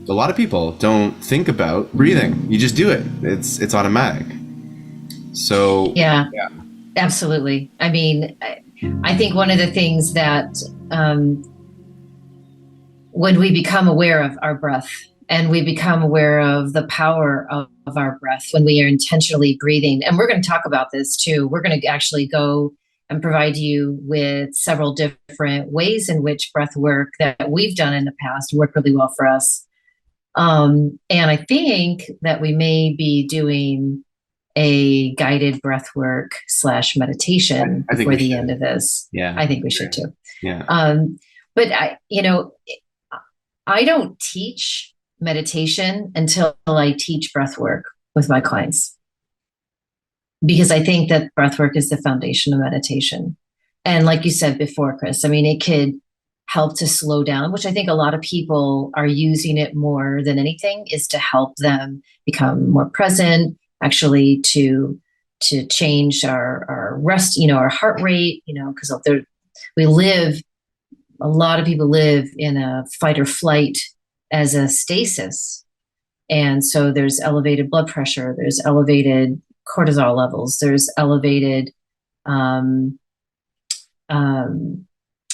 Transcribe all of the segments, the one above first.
a lot of people don't think about breathing. You just do it. It's automatic. So Yeah, absolutely. I mean, I think one of the things that um, when we become aware of our breath and we become aware of the power of our breath when we are intentionally breathing, and we're going to talk about this too. We're going to actually go and provide you with several different ways in which breath work that we've done in the past work really well for us. And I think that we may be doing a guided breath work slash meditation I think before we the end should. of this. Yeah. I think we should too. Yeah. But I don't teach meditation until I teach breath work with my clients because I think that breath work is the foundation of meditation. And like you said before, Chris, I mean, it could help to slow down, which I think a lot of people are using it more than anything is to help them become more present, actually to change our rest, our heart rate, because we live, a lot of people live in a fight or flight as a stasis. And so there's elevated blood pressure, there's elevated cortisol levels, there's elevated um, um,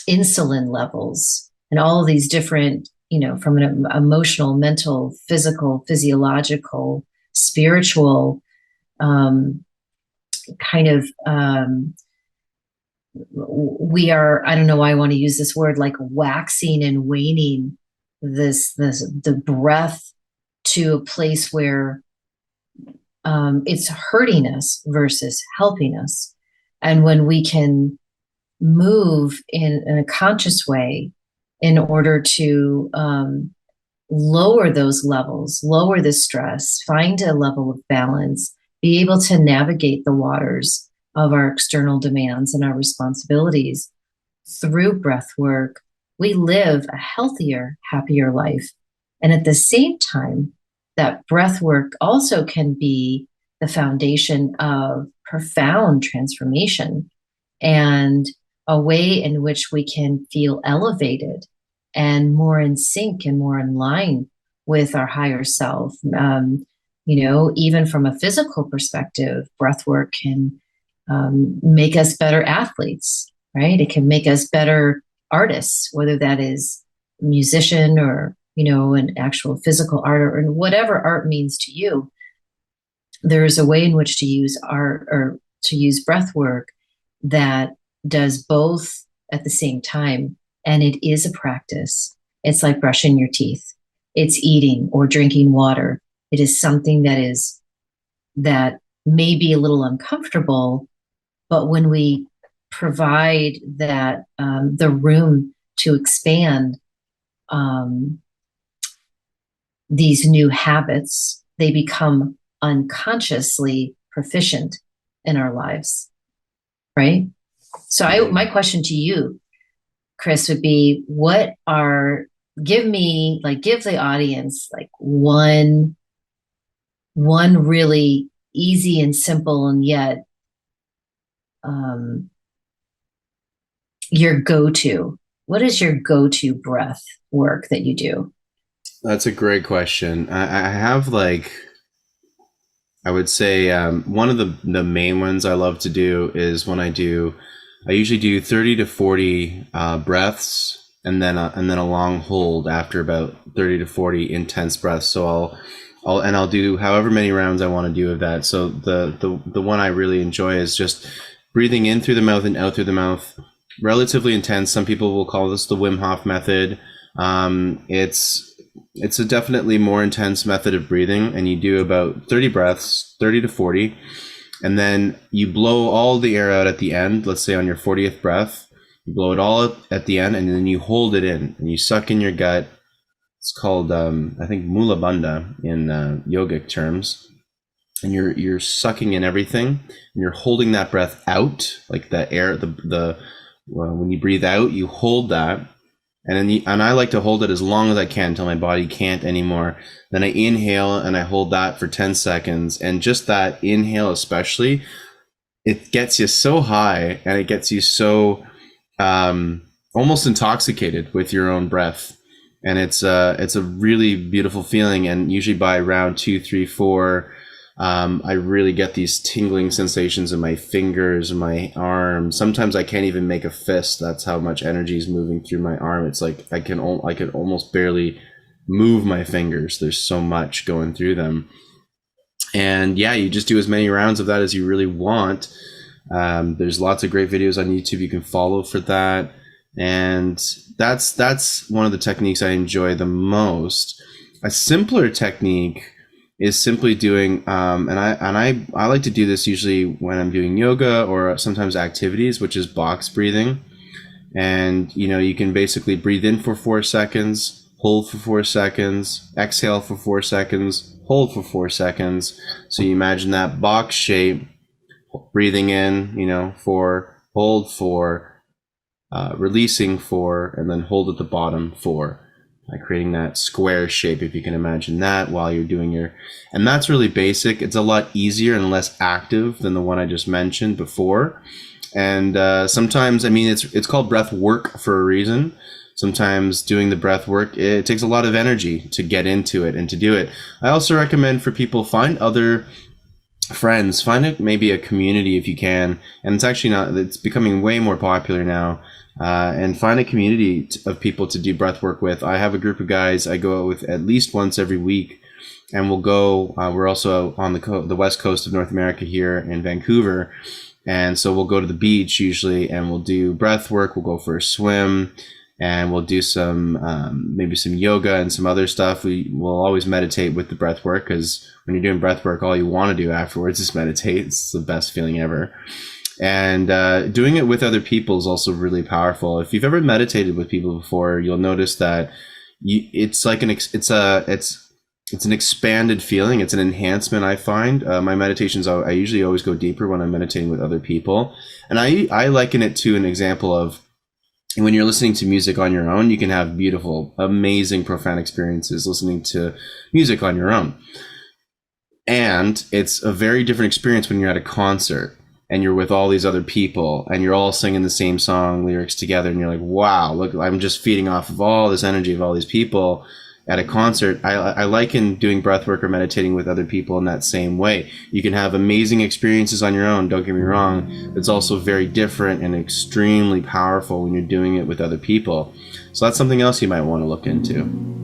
insulin levels, and all of these different, from an emotional, mental, physical, physiological, spiritual um, kind of we are, I don't know why I want to use this word, like waxing and waning the breath to a place where it's hurting us versus helping us. And when we can move in a conscious way in order to lower those levels, lower the stress, find a level of balance, be able to navigate the waters of our external demands and our responsibilities through breath work, we live a healthier, happier life. And at the same time, that breath work also can be the foundation of profound transformation and a way in which we can feel elevated and more in sync and more in line with our higher self. Even from a physical perspective, breath work can make us better athletes, right? It can make us better artists, whether that is a musician or, an actual physical art or whatever art means to you. There is a way in which to use art or to use breath work that does both at the same time. And it is a practice. It's like brushing your teeth. It's eating or drinking water. It is something that may be a little uncomfortable, but when we provide that the room to expand these new habits, they become unconsciously proficient in our lives, right? So my question to you, Chris, would be give the audience like one really easy and simple and yet um, your go-to. What is your go-to breath work that you do? That's a great question. I have I would say one of the main ones I love to do is when I usually do 30 to 40 breaths and then a long hold after about 30 to 40 intense breaths. So I'll do however many rounds I want to do of that. So the one I really enjoy is just breathing in through the mouth and out through the mouth, relatively intense. Some people will call this the Wim Hof method. It's a definitely more intense method of breathing, and you do about 30 breaths, 30 to 40, and then you blow all the air out at the end. Let's say on your 40th breath, you blow it all out at the end, and then you hold it in, and you suck in your gut. It's called, I think, Mula Bandha in yogic terms, and you're sucking in everything, and you're holding that breath out, like the air, when you breathe out, you hold that. And I like to hold it as long as I can until my body can't anymore. Then I inhale and I hold that for 10 seconds. And just that inhale, especially, it gets you so high and it gets you so almost intoxicated with your own breath. and it's a really beautiful feeling. And usually by round 2, 3, 4, I really get these tingling sensations in my fingers, my arms. Sometimes I can't even make a fist. That's how much energy is moving through my arm. It's like I can almost barely move my fingers. There's so much going through them. And yeah, you just do as many rounds of that as you really want. There's lots of great videos on YouTube you can follow for that. And that's one of the techniques I enjoy the most. A simpler technique is simply doing, and I like to do this usually when I'm doing yoga or sometimes activities, which is box breathing. And you can basically breathe in for 4 seconds, hold for 4 seconds, exhale for 4 seconds, hold for 4 seconds. So you imagine that box shape, breathing in, 4, hold 4, releasing 4, and then hold at the bottom 4, creating that square shape, if you can imagine that while you're doing and that's really basic. It's a lot easier and less active than the one I just mentioned before. And sometimes, it's called breath work for a reason. Sometimes doing the breath work, it takes a lot of energy to get into it and to do it. I also recommend for people, find other friends, find maybe a community if you can. And it's becoming way more popular now. And find a community of people to do breath work with. I have a group of guys I go out with at least once every week, and we'll go. We're also on the west coast of North America here in Vancouver, and so we'll go to the beach usually, and we'll do breath work. We'll go for a swim, and we'll do some maybe some yoga and some other stuff. We'll always meditate with the breath work, because when you're doing breath work, all you want to do afterwards is meditate. It's the best feeling ever. And doing it with other people is also really powerful. If you've ever meditated with people before, you'll notice that it's like it's an expanded feeling. It's an enhancement. I find my meditations, I usually always go deeper when I'm meditating with other people, and I liken it to an example of when you're listening to music on your own. You can have beautiful, amazing, profound experiences listening to music on your own, and it's a very different experience when you're at a concert and you're with all these other people and you're all singing the same song lyrics together, and you're like, wow, look, I'm just feeding off of all this energy of all these people at a concert. I liken doing breath work or meditating with other people in that same way. You can have amazing experiences on your own, don't get me wrong. It's also very different and extremely powerful when you're doing it with other people. So that's something else you might want to look into.